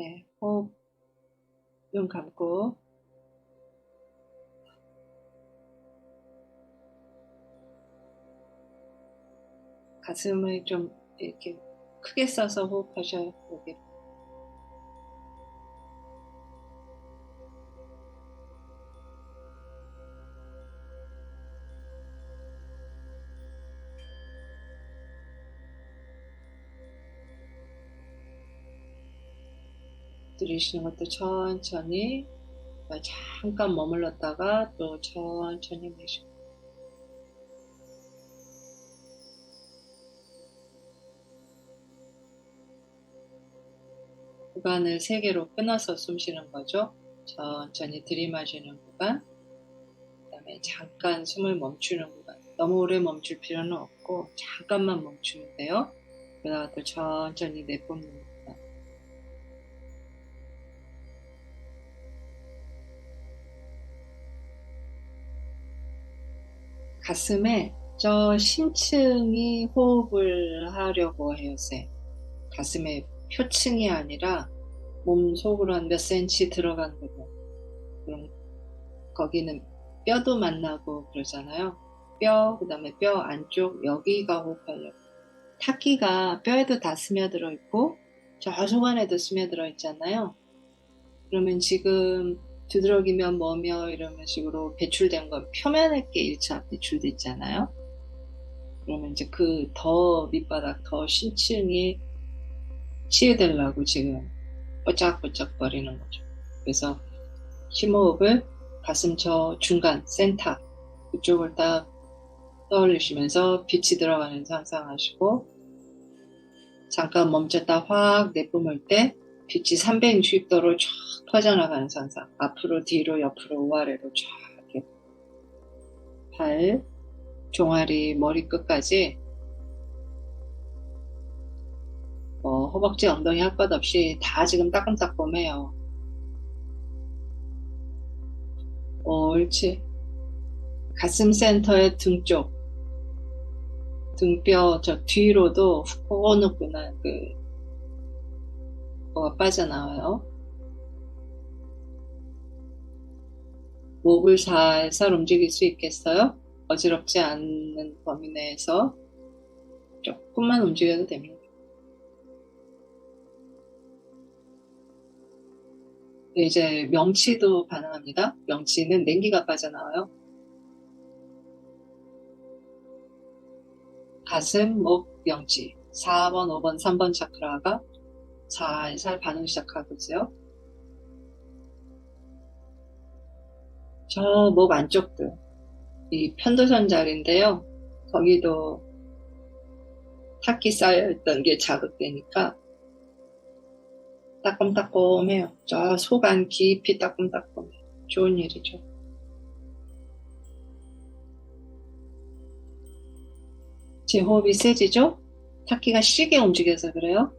네, 호흡, 눈 감고 가슴을 좀 이렇게 크게 써서 호흡하셔요. 여기. 들이쉬는 것도 천천히 잠깐 머물렀다가 또 천천히 내쉬고. 구간을 3개로 끊어서 숨 쉬는 거죠. 천천히 들이마시는 구간, 그 다음에 잠깐 숨을 멈추는 구간. 너무 오래 멈출 필요는 없고 잠깐만 멈추면 돼요. 그러다가 또 천천히 내뿜는 구간. 가슴에 저 심층이 호흡을 하려고 해요, 쌤. 가슴에 표층이 아니라 몸 속으로 한 몇 센치 들어간 부분. 그럼 거기는 뼈도 만나고 그러잖아요. 뼈, 그 다음에 뼈 안쪽 여기가 호흡하려고. 탁기가 뼈에도 다 스며들어 있고 저 하수관에도 스며들어 있잖아요. 그러면 지금 두드러기면 뭐며 이런 식으로 배출된 건 표면에게 1차 배출돼 있잖아요. 그러면 이제 그 더 밑바닥 더 심층이 치유되려고 지금 뽀짝뽀짝 거리는 거죠. 그래서 심호흡을 가슴 저 중간 센터 그쪽을 딱 떠올리시면서 빛이 들어가는 상상하시고, 잠깐 멈췄다 확 내뿜을 때 빛이 360도로 쫙 퍼져나가는 상상. 앞으로 뒤로 옆으로 우아래로 쫙 이렇게 발, 종아리, 머리끝까지 허벅지, 엉덩이 할 것 없이 다 지금 따끔따끔해요. 옳지. 가슴 센터의 등 쪽, 등뼈 저 뒤로도 후끈후끈한 뭐가 빠져나와요. 목을 살살 움직일 수 있겠어요? 어지럽지 않는 범위 내에서 조금만 움직여도 됩니다. 네, 이제 명치도 가능합니다. 명치는 냉기가 빠져나와요. 가슴, 목, 명치 4번, 5번, 3번 차크라가 살살 반응 시작하고요. 저 목 안쪽도 이 편도선 자리인데요. 거기도 탁기 쌓여있던 게 자극되니까 따끔따끔해요. 저 속안 깊이 따끔따끔해요. 좋은 일이죠. 제 호흡이 세지죠? 탁기가 시게 움직여서 그래요.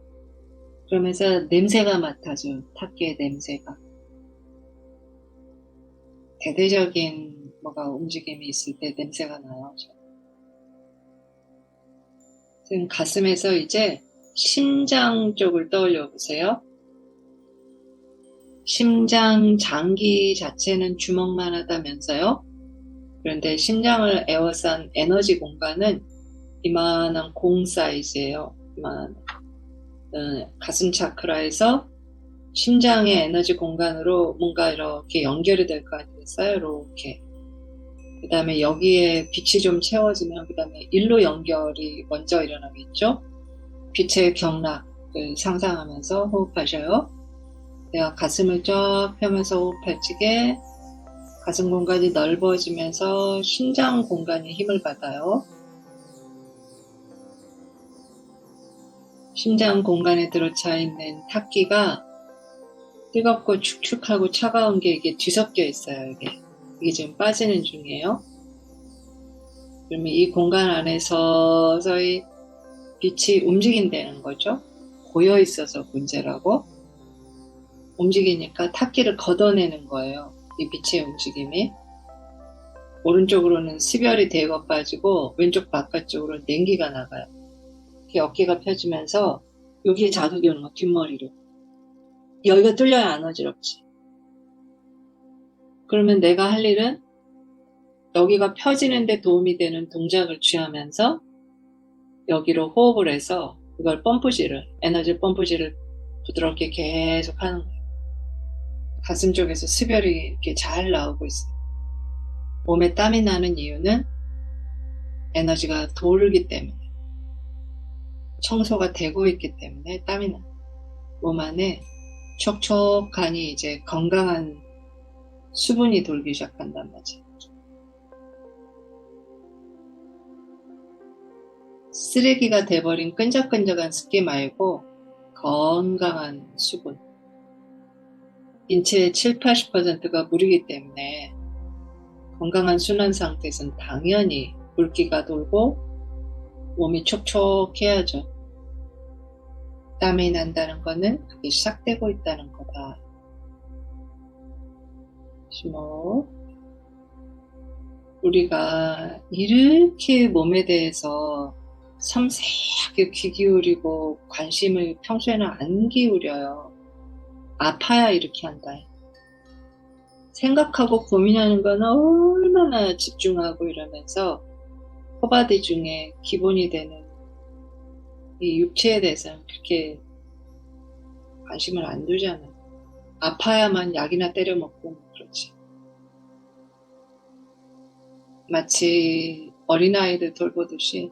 그러면서 냄새가 맡아져요. 탁기의 냄새가. 대대적인 뭐가 움직임이 있을 때 냄새가 나요. 지금 가슴에서 이제 심장 쪽을 떠올려 보세요. 심장 장기 자체는 주먹만 하다면서요. 그런데 심장을 에워싼 에너지 공간은 이만한 공 사이즈예요. 이만한 가슴 차크라에서 심장의 에너지 공간으로 뭔가 이렇게 연결이 될 거 아니겠어요? 이렇게. 그 다음에 여기에 빛이 좀 채워지면 그 다음에 일로 연결이 먼저 일어나겠죠? 빛의 경락을 상상하면서 호흡하셔요. 내가 가슴을 쫙 펴면서 호흡할지게 가슴 공간이 넓어지면서 심장 공간이 힘을 받아요. 심장 공간에 들어차 있는 탁기가 뜨겁고 축축하고 차가운 게 이게 뒤섞여 있어요. 이게 지금 빠지는 중이에요. 그러면 이 공간 안에서 서서히 빛이 움직인다는 거죠. 고여 있어서 문제라고. 움직이니까 탁기를 걷어내는 거예요. 이 빛의 움직임이. 오른쪽으로는 습열이 대거 빠지고 왼쪽 바깥쪽으로 냉기가 나가요. 이렇게 어깨가 펴지면서 여기에 자극이 오는 거, 뒷머리로. 여기가 뚫려야 안 어지럽지. 그러면 내가 할 일은 여기가 펴지는 데 도움이 되는 동작을 취하면서 여기로 호흡을 해서 이걸 에너지 펌프질을 부드럽게 계속 하는 거예요. 가슴 쪽에서 습열이 이렇게 잘 나오고 있어요. 몸에 땀이 나는 이유는 에너지가 돌기 때문에, 청소가 되고 있기 때문에 땀이 나요. 몸 안에 촉촉하니 이제 건강한 수분이 돌기 시작한단 말이죠. 쓰레기가 돼버린 끈적끈적한 습기 말고 건강한 수분. 인체의 7, 80%가 물이기 때문에 건강한 순환 상태에서는 당연히 물기가 돌고 몸이 촉촉해야죠. 땀이 난다는 거는 그게 시작되고 있다는 거다. 심호. 우리가 이렇게 몸에 대해서 섬세하게 귀 기울이고 관심을 평소에는 안 기울여요. 아파야 이렇게 한다. 생각하고 고민하는 건 얼마나 집중하고 이러면서 호바디 중에 기본이 되는 이 육체에 대해서는 그렇게 관심을 안 두잖아요. 아파야만 약이나 때려 먹고 그렇지. 마치 어린아이들 돌보듯이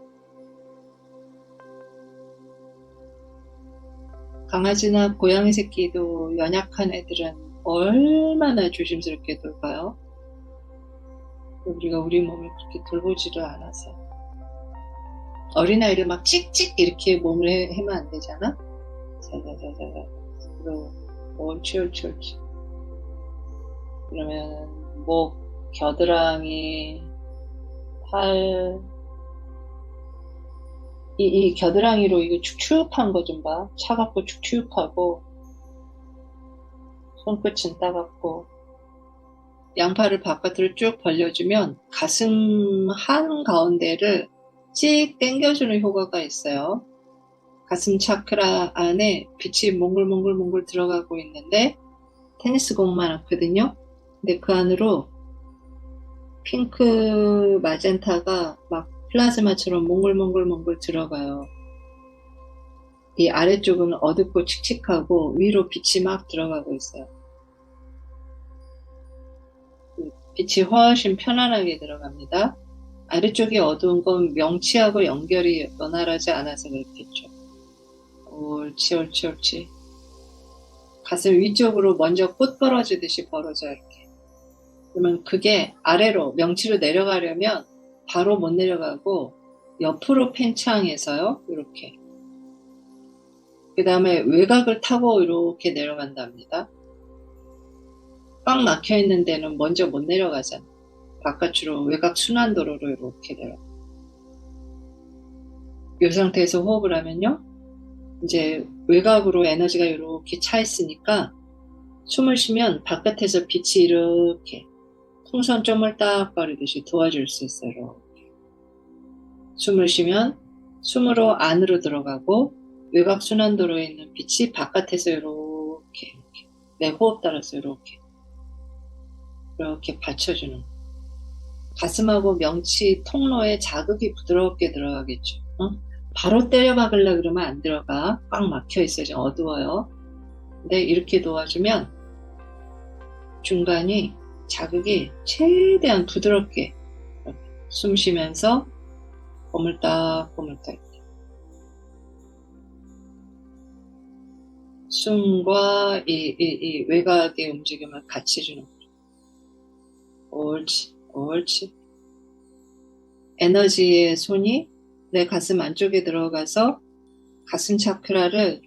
강아지나 고양이 새끼도 연약한 애들은 얼마나 조심스럽게 돌봐요? 우리가 우리 몸을 그렇게 돌보지를 않아서. 어린아이를 막 찍찍 이렇게 몸을 해면 안 되잖아? 자자자자자. 그리고 옳지. 그러면 목, 겨드랑이, 팔, 이 겨드랑이로 이거 축축한 거 좀 봐. 차갑고 축축하고, 손끝은 따갑고, 양팔을 바깥으로 쭉 벌려주면 가슴 한가운데를 찍 당겨주는 효과가 있어요. 가슴 차크라 안에 빛이 몽글몽글 들어가고 있는데 테니스 공만하거든요. 근데 그 안으로 핑크 마젠타가 막 플라즈마처럼 몽글몽글 들어가요. 이 아래쪽은 어둡고 칙칙하고 위로 빛이 막 들어가고 있어요. 빛이 훨씬 편안하게 들어갑니다. 아래쪽이 어두운 건 명치하고 연결이 원활하지 않아서 그렇겠죠. 옳지. 가슴 위쪽으로 먼저 꽃 벌어지듯이 벌어져 이렇게. 그러면 그게 아래로 명치로 내려가려면 바로 못 내려가고 옆으로 팽창해서요. 이렇게. 그 다음에 외곽을 타고 이렇게 내려간답니다. 꽉 막혀있는 데는 먼저 못 내려가잖아. 바깥으로 외곽 순환도로로 이렇게 내려가. 이 상태에서 호흡을 하면요. 이제 외곽으로 에너지가 이렇게 차 있으니까 숨을 쉬면 바깥에서 빛이 이렇게 풍선 쪼물딱거리듯이 도와줄 수 있어요. 이렇게. 숨을 쉬면 숨으로 안으로 들어가고 외곽 순환도로에 있는 빛이 바깥에서 이렇게 내 호흡 따라서 이렇게 받쳐주는 거예요. 가슴하고 명치 통로에 자극이 부드럽게 들어가겠죠. 바로 때려 박으려고 그러면 안 들어가. 꽉 막혀 있어요. 좀 어두워요. 근데 이렇게 도와주면 중간이 자극이 최대한 부드럽게 숨 쉬면서 꼬물딱 숨과 이 외곽의 움직임을 같이 주는 거죠. 옳지. 에너지의 손이 내 가슴 안쪽에 들어가서 가슴 차크라를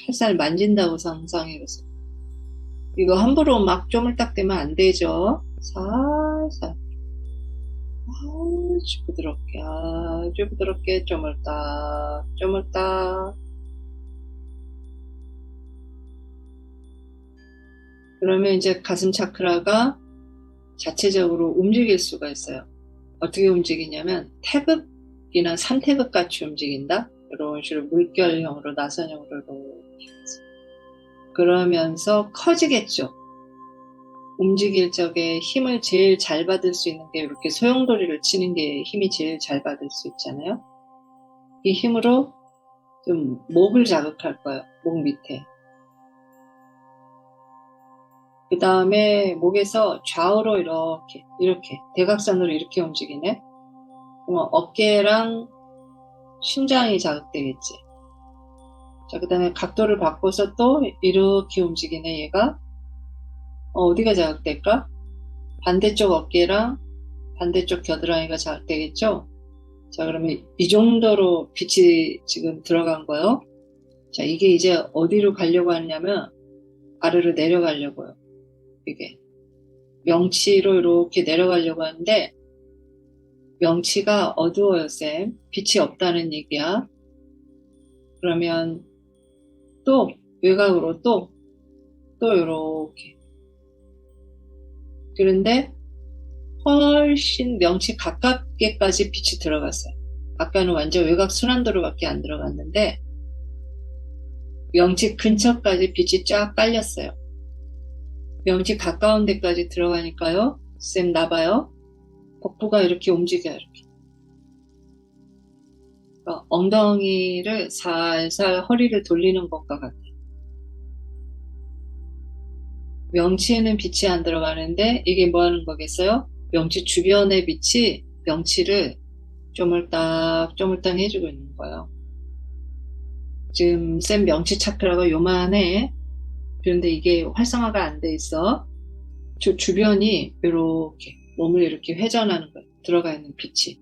살살 만진다고 상상해보세요. 이거 함부로 막 쪼물딱대면 안 되죠. 살살 아주 부드럽게 쪼물딱. 그러면 이제 가슴 차크라가 자체적으로 움직일 수가 있어요. 어떻게 움직이냐면 태극이나 산태극 같이 움직인다. 이런 식으로 물결형으로 나선형으로 이렇게. 그러면서 커지겠죠. 움직일 적에 힘을 제일 잘 받을 수 있는 게 이렇게 소용돌이를 치는 게 힘이 제일 잘 받을 수 있잖아요. 이 힘으로 좀 목을 자극할 거예요. 목 밑에. 그 다음에 목에서 좌우로 이렇게 대각선으로 이렇게 움직이네. 그러면 어깨랑 심장이 자극되겠지. 자, 그 다음에 각도를 바꿔서 또 이렇게 움직이네, 얘가. 어디가 자극될까? 반대쪽 어깨랑 반대쪽 겨드랑이가 자극되겠죠? 자, 그러면 이 정도로 빛이 지금 들어간 거요. 자, 이게 이제 어디로 가려고 하냐면 아래로 내려가려고요. 이게 명치로 이렇게 내려가려고 하는데 명치가 어두워요, 쌤. 빛이 없다는 얘기야. 그러면 또 외곽으로 또 이렇게. 그런데 훨씬 명치 가깝게까지 빛이 들어갔어요. 아까는 완전 외곽 순환도로밖에 안 들어갔는데 명치 근처까지 빛이 쫙 깔렸어요. 명치 가까운 데까지 들어가니까요. 쌤 나봐요. 복부가 이렇게 움직여요. 이렇게. 그러니까 엉덩이를 살살 허리를 돌리는 것과 같아요. 명치에는 빛이 안 들어가는데 이게 뭐 하는 거겠어요? 명치 주변의 빛이 명치를 쪼물딱 해주고 있는 거예요. 지금 쌤 명치 차크라가 요만해. 그런데 이게 활성화가 안 돼 있어. 저 주변이 이렇게 몸을 이렇게 회전하는 거예요. 들어가 있는 빛이.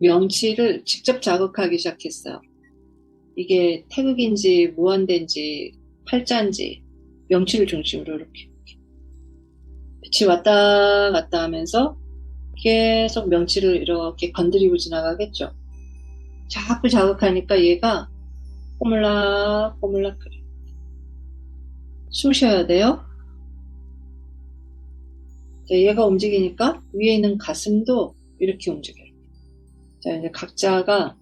명치를 직접 자극하기 시작했어요. 이게 태극인지 무한대인지 팔자인지 명치를 중심으로 이렇게 빛이 왔다 갔다 하면서 계속 명치를 이렇게 건드리고 지나가겠죠. 자꾸 자극하니까 얘가 꼬물락꼬물락 그래. 숨 쉬어야 돼요. 자, 얘가 움직이니까 위에 있는 가슴도 이렇게 움직여요. 자, 이제 각자가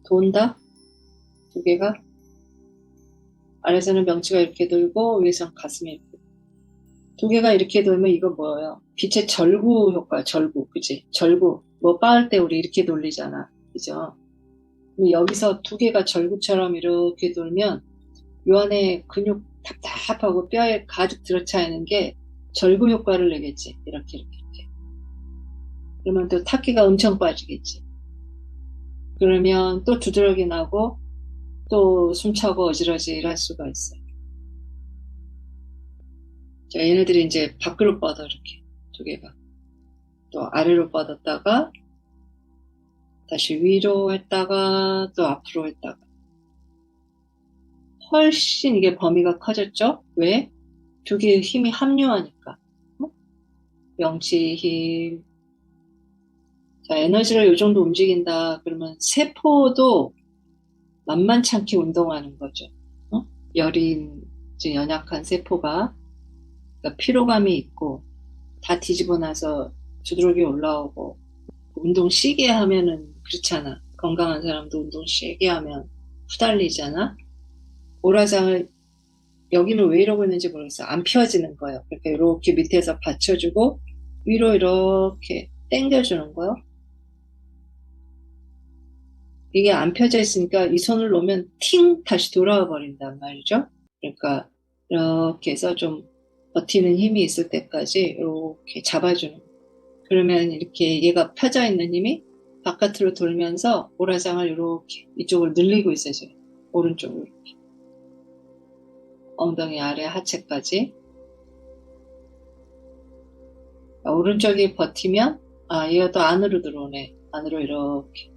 돈다. 두 개가 아래서는 명치가 이렇게 돌고 위에서는 가슴이 이렇게. 두 개가 이렇게 돌면 이거 뭐예요? 빛의 절구 효과, 절구, 그치? 절구. 뭐 빻을 때 우리 이렇게 돌리잖아. 그죠? 여기서 두 개가 절구처럼 이렇게 돌면 요 안에 근육 답답하고 뼈에 가득 들어차 있는 게 절구 효과를 내겠지. 이렇게. 그러면 또 탁기가 엄청 빠지겠지. 그러면 또 두드러기 나고 또 숨차고 어지러질 할 수가 있어요. 자, 얘네들이 이제 밖으로 뻗어, 이렇게. 두 개가. 또 아래로 뻗었다가 다시 위로 했다가 또 앞으로 했다가. 훨씬 이게 범위가 커졌죠? 왜? 두 개의 힘이 합류하니까. 명치 힘. 자, 에너지를 이 정도 움직인다. 그러면 세포도 만만치 않게 운동하는 거죠. 열인, 연약한 세포가 그러니까 피로감이 있고 다 뒤집어 놔서 두드러기 올라오고 운동 쉬게 하면은 그렇잖아. 건강한 사람도 운동 쉬게 하면 후달리잖아. 오라장을 여기는 왜 이러고 있는지 모르겠어. 안 펴지는 거예요. 그러니까 이렇게 밑에서 받쳐주고 위로 이렇게 당겨주는 거예요. 이게 안 펴져 있으니까 이 손을 놓으면 팅 다시 돌아와 버린단 말이죠. 그러니까 이렇게 해서 좀 버티는 힘이 있을 때까지 이렇게 잡아주는. 그러면 이렇게 얘가 펴져 있는 힘이 바깥으로 돌면서 오라장을 이렇게 이쪽을 늘리고 있어요. 오른쪽으로 이렇게. 엉덩이 아래 하체까지. 오른쪽이 버티면 얘가 또 안으로 들어오네. 안으로 이렇게.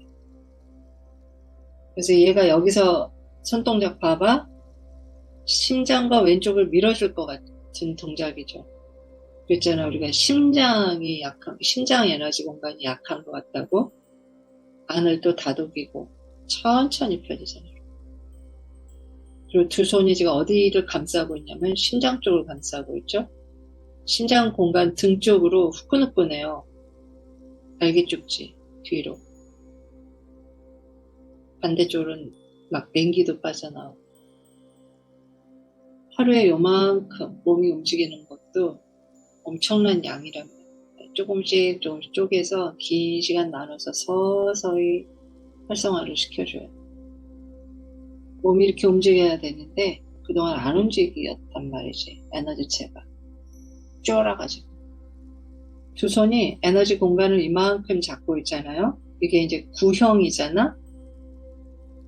그래서 얘가 여기서 손동작 봐봐. 심장과 왼쪽을 밀어줄 것 같은 동작이죠. 그랬잖아. 우리가 심장 에너지 공간이 약한 것 같다고. 안을 또 다독이고 천천히 펴지잖아요. 그리고 두 손이 지금 어디를 감싸고 있냐면 심장 쪽을 감싸고 있죠. 심장 공간 등 쪽으로 후끈후끈해요. 날개쪽지 뒤로. 반대쪽으로는 막 냉기도 빠져나오고. 하루에 요만큼 몸이 움직이는 것도 엄청난 양이랍니다. 조금씩 조금씩 쪼개서 긴 시간 나눠서 서서히 활성화를 시켜줘요. 몸이 이렇게 움직여야 되는데 그동안 안 움직였단 말이지. 에너지체가 쫄아가지고 두 손이 에너지 공간을 이만큼 잡고 있잖아요. 이게 이제 구형이잖아.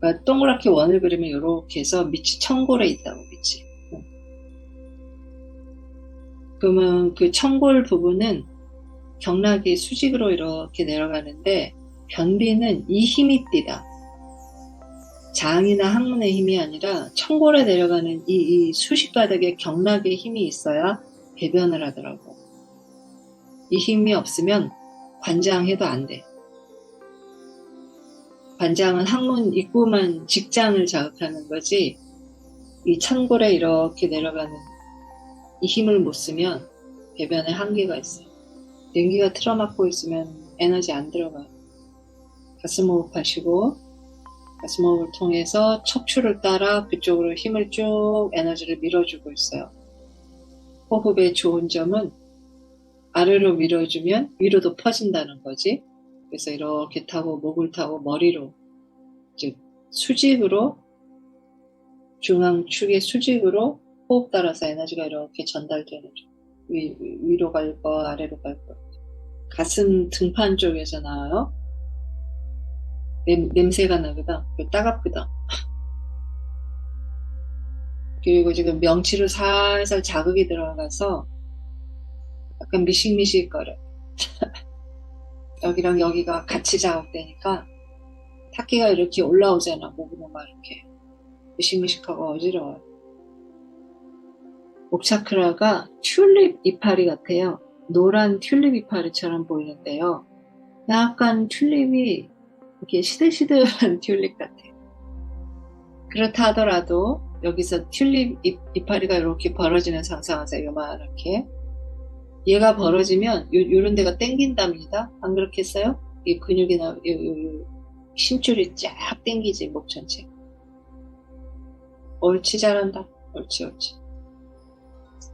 그러니까 동그랗게 원을 그리면 이렇게 해서 밑이 청골에 있다고, 밑이. 그러면 그 청골 부분은 경락이 수직으로 이렇게 내려가는데 변비는 이 힘이 띠다. 장이나 항문의 힘이 아니라 청골에 내려가는 이 수식바닥에 경락의 힘이 있어야 배변을 하더라고. 이 힘이 없으면 관장해도 안 돼. 관장은 항문 입구만 직장을 자극하는 거지, 이 청골에 이렇게 내려가는 이 힘을 못 쓰면 배변에 한계가 있어요. 냉기가 틀어막고 있으면 에너지 안 들어가요. 가슴 호흡하시고 가슴 호흡을 통해서 척추를 따라 그쪽으로 힘을 쭉 에너지를 밀어주고 있어요. 호흡의 좋은 점은 아래로 밀어주면 위로도 퍼진다는 거지. 그래서 이렇게 타고 목을 타고 머리로, 즉 수직으로, 중앙축의 수직으로 호흡 따라서 에너지가 이렇게 전달되는 중. 위로 갈 거, 아래로 갈 거. 가슴 등판 쪽에서 나와요. 냄새가 나거든. 따갑거든. 그리고 지금 명치로 살살 자극이 들어가서 약간 미식미식거려. 여기랑 여기가 같이 자극되니까 탁기가 이렇게 올라오잖아. 목으로 막 이렇게 미식미식하고 어지러워요. 목차크라가 튤립 이파리 같아요. 노란 튤립 이파리처럼 보이는데요. 약간 튤립이 이렇게 시들시들한 튤립 같아요. 그렇다 하더라도 여기서 튤립 이파리가 이렇게 벌어지는 상상하세요. 요만하게. 얘가 벌어지면 요런 데가 땡긴답니다. 안 그렇겠어요? 이 근육이나 심줄이 쫙 땡기지, 목 전체. 옳지, 잘한다. 옳지, 옳지.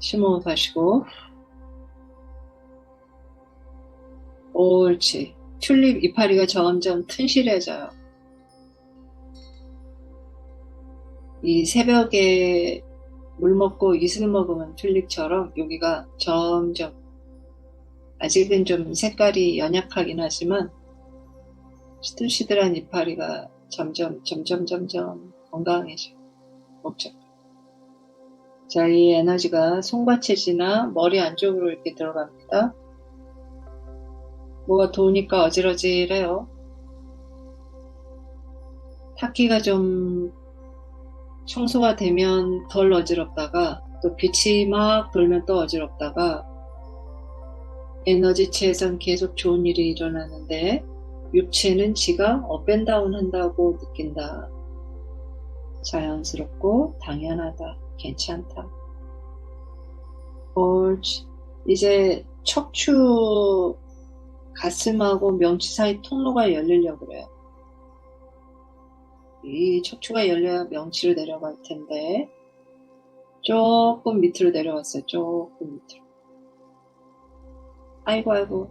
심호흡 하시고. 옳지. 튤립 이파리가 점점 튼실해져요. 이 새벽에 물 먹고 이슬 먹으면 튤립처럼 여기가 점점, 아직은 좀 색깔이 연약하긴 하지만 시들시들한 이파리가 점점 건강해져. 목적. 자, 이 에너지가 송과체지나 머리 안쪽으로 이렇게 들어갑니다. 뭐가 도우니까 어지러지래요. 탁기가 좀 청소가 되면 덜 어지럽다가 또 빛이 막 돌면 또 어지럽다가 에너지체에선 계속 좋은 일이 일어나는데 육체는 지가 업앤다운 한다고 느낀다. 자연스럽고 당연하다. 괜찮다. 옳지. 이제 척추 가슴하고 명치 사이 통로가 열리려고 그래요. 이 척추가 열려야 명치로 내려갈 텐데 조금 밑으로 내려왔어요. 조금 밑으로. 아이고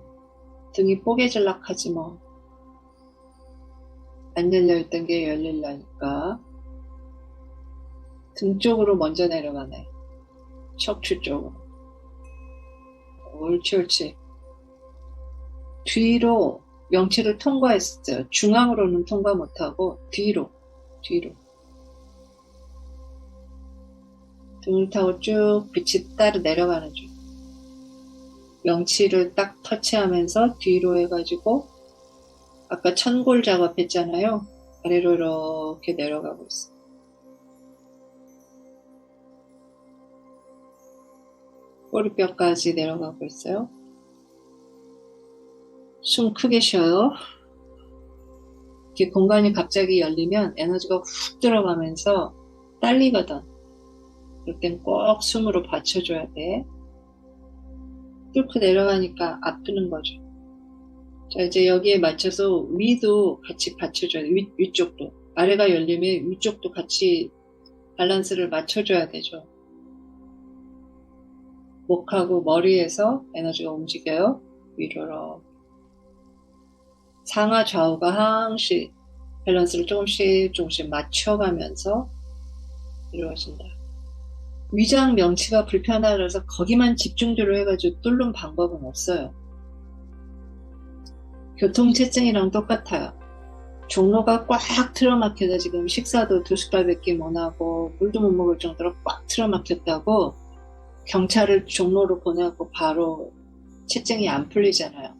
등이 뽀개질락 하지 뭐. 안 열려있던 게 열릴라니까. 등 쪽으로 먼저 내려가네. 척추 쪽으로. 옳지, 옳지. 뒤로 명치를 통과했어요. 중앙으로는 통과 못하고 뒤로. 등을 타고 쭉 빛이 따라 내려가는 중. 명치를 딱 터치하면서 뒤로 해가지고 아까 천골 작업했잖아요. 아래로 이렇게 내려가고 있어. 꼬리뼈까지 내려가고 있어요. 숨 크게 쉬어요. 이렇게 공간이 갑자기 열리면 에너지가 훅 들어가면서 딸리거든. 그럴 땐 꼭 숨으로 받쳐줘야 돼. 뚫고 내려가니까 아프는 거죠. 자, 이제 여기에 맞춰서 위도 같이 받쳐줘야 돼. 위쪽도. 아래가 열리면 위쪽도 같이 밸런스를 맞춰줘야 되죠. 목하고 머리에서 에너지가 움직여요. 위로 상하 좌우가 항시 밸런스를 조금씩 맞춰가면서 이루어진다. 위장 명치가 불편하다 그래서 거기만 집중적으로 해가지고 뚫는 방법은 없어요. 교통체증이랑 똑같아요. 종로가 꽉 틀어막혀서 지금 식사도 2숟갈밖에 못하고 물도 못 먹을 정도로 꽉 틀어막혔다고 경찰을 종로로 보내고 바로 체증이 안 풀리잖아요.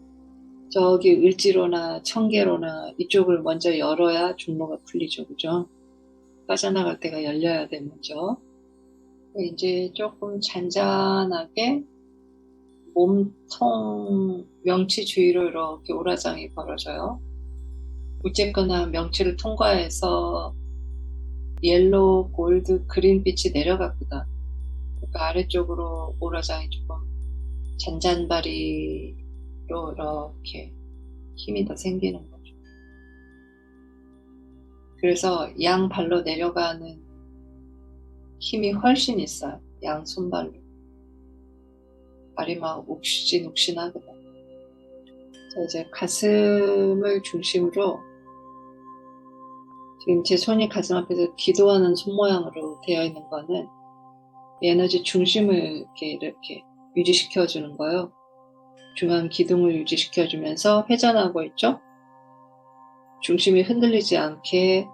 저기 을지로나 청계로나 이쪽을 먼저 열어야 종로가 풀리죠. 그죠? 빠져나갈 때가 열려야 돼 먼저. 이제 조금 잔잔하게 몸통 명치 주위로 이렇게 오라장이 벌어져요. 어쨌거나 명치를 통과해서 옐로우, 골드, 그린빛이 내려갔거든. 그러니까 아래쪽으로 오라장이 조금 잔잔바리로 이렇게 힘이 더 생기는 거죠. 그래서 양 발로 내려가는 힘이 훨씬 있어요. 양 손발로. 발이 막 욱신욱신하거든. 자, 이제 가슴을 중심으로 지금 제 손이 가슴 앞에서 기도하는 손 모양으로 되어 있는 거는 에너지 중심을 이렇게 유지시켜 주는 거예요. 중앙 기둥을 유지시켜 주면서 회전하고 있죠. 중심이 흔들리지 않게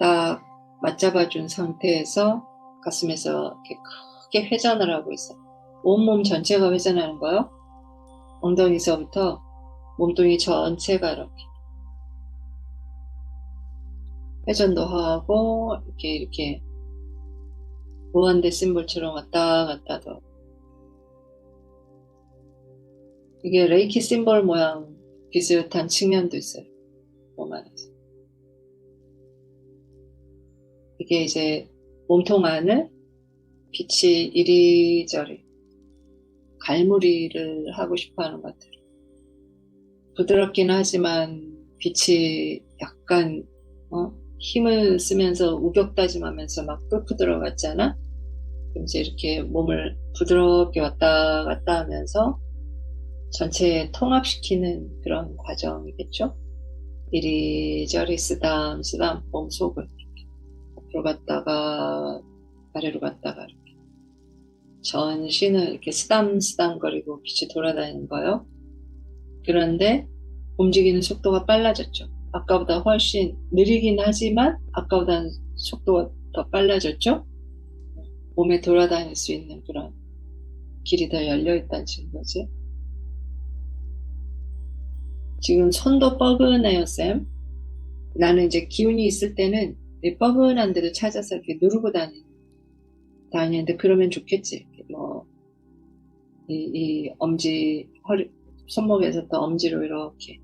딱 맞잡아 준 상태에서 가슴에서 이렇게 크게 회전을 하고 있어요. 온몸 전체가 회전하는 거예요. 엉덩이서부터 몸뚱이 전체가 이렇게 회전도 하고 이렇게 무한대 심볼처럼 왔다 갔다도. 이게 레이키 심볼 모양 비슷한 측면도 있어요. 몸 안에서. 이게 이제 몸통 안을 빛이 이리저리 갈무리를 하고 싶어 하는 것 같아요. 부드럽긴 하지만 빛이 약간 힘을 쓰면서 우격다짐하면서 막 뚫고 들어갔잖아. 그럼 이제 이렇게 몸을 부드럽게 왔다 갔다 하면서 전체에 통합시키는 그런 과정이겠죠. 이리저리 쓰담 몸속을 앞으로 갔다가 아래로 갔다가 이렇게 전신을 이렇게 쓰담거리고 빛이 돌아다니는 거예요. 그런데 움직이는 속도가 빨라졌죠. 아까보다 훨씬 느리긴 하지만 아까보다 속도가 더 빨라졌죠. 몸에 돌아다닐 수 있는 그런 길이 더 열려있다는 증거지. 지금 손도 뻐근해요, 쌤. 나는 이제 기운이 있을 때는 내 뻐근한 데를 찾아서 이렇게 누르고 다니는데 그러면 좋겠지. 이 엄지, 손목에서 또 엄지로 이렇게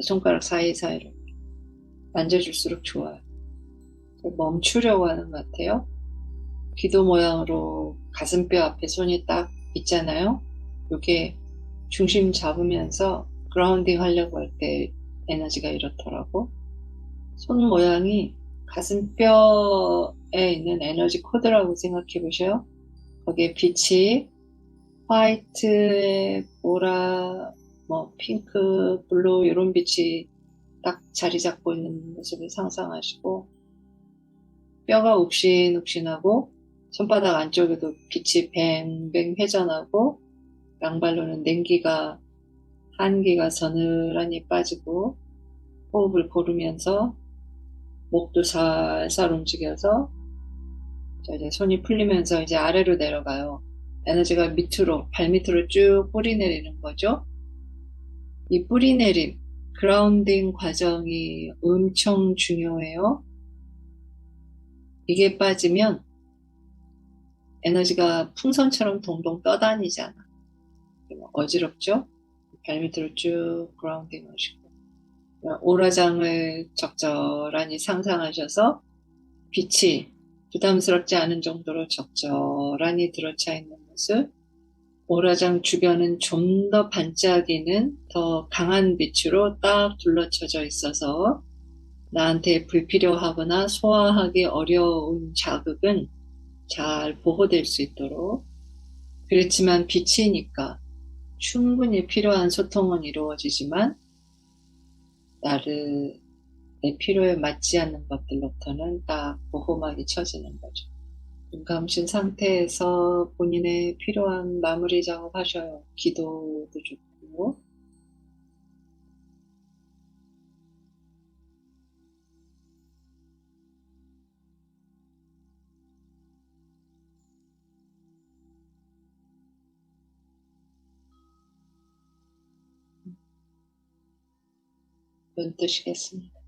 손가락 사이사이로 만져줄수록 좋아요. 멈추려고 하는 것 같아요. 기도 모양으로 가슴뼈 앞에 손이 딱 있잖아요. 이게 중심 잡으면서 그라운딩 하려고 할 때 에너지가 이렇더라고. 손 모양이 가슴뼈에 있는 에너지 코드라고 생각해 보셔요. 거기에 빛이 화이트, 보라, 핑크, 블루 이런 빛이 딱 자리 잡고 있는 모습을 상상하시고 뼈가 욱신욱신하고 손바닥 안쪽에도 빛이 뱅뱅 회전하고 양발로는 냉기가 한기가 서늘하니 빠지고 호흡을 고르면서 목도 살살 움직여서 이제 손이 풀리면서 이제 아래로 내려가요. 에너지가 밑으로 발밑으로 쭉 뿌리 내리는 거죠. 이 뿌리 내림, 그라운딩 과정이 엄청 중요해요. 이게 빠지면 에너지가 풍선처럼 동동 떠다니잖아. 어지럽죠? 발밑으로 쭉 그라운딩 하시고 오라장을 적절하니 상상하셔서 빛이 부담스럽지 않은 정도로 적절하니 들어차 있는 모습. 오라장 주변은 좀 더 반짝이는 더 강한 빛으로 딱 둘러쳐져 있어서 나한테 불필요하거나 소화하기 어려운 자극은 잘 보호될 수 있도록 그렇지만 빛이니까 충분히 필요한 소통은 이루어지지만 나를 내 필요에 맞지 않는 것들로부터는 딱 보호막이 쳐지는 거죠. 눈 감으신 상태에서 본인의 필요한 마무리 작업 하셔요. 기도도 좋고. 눈 뜨시겠습니다.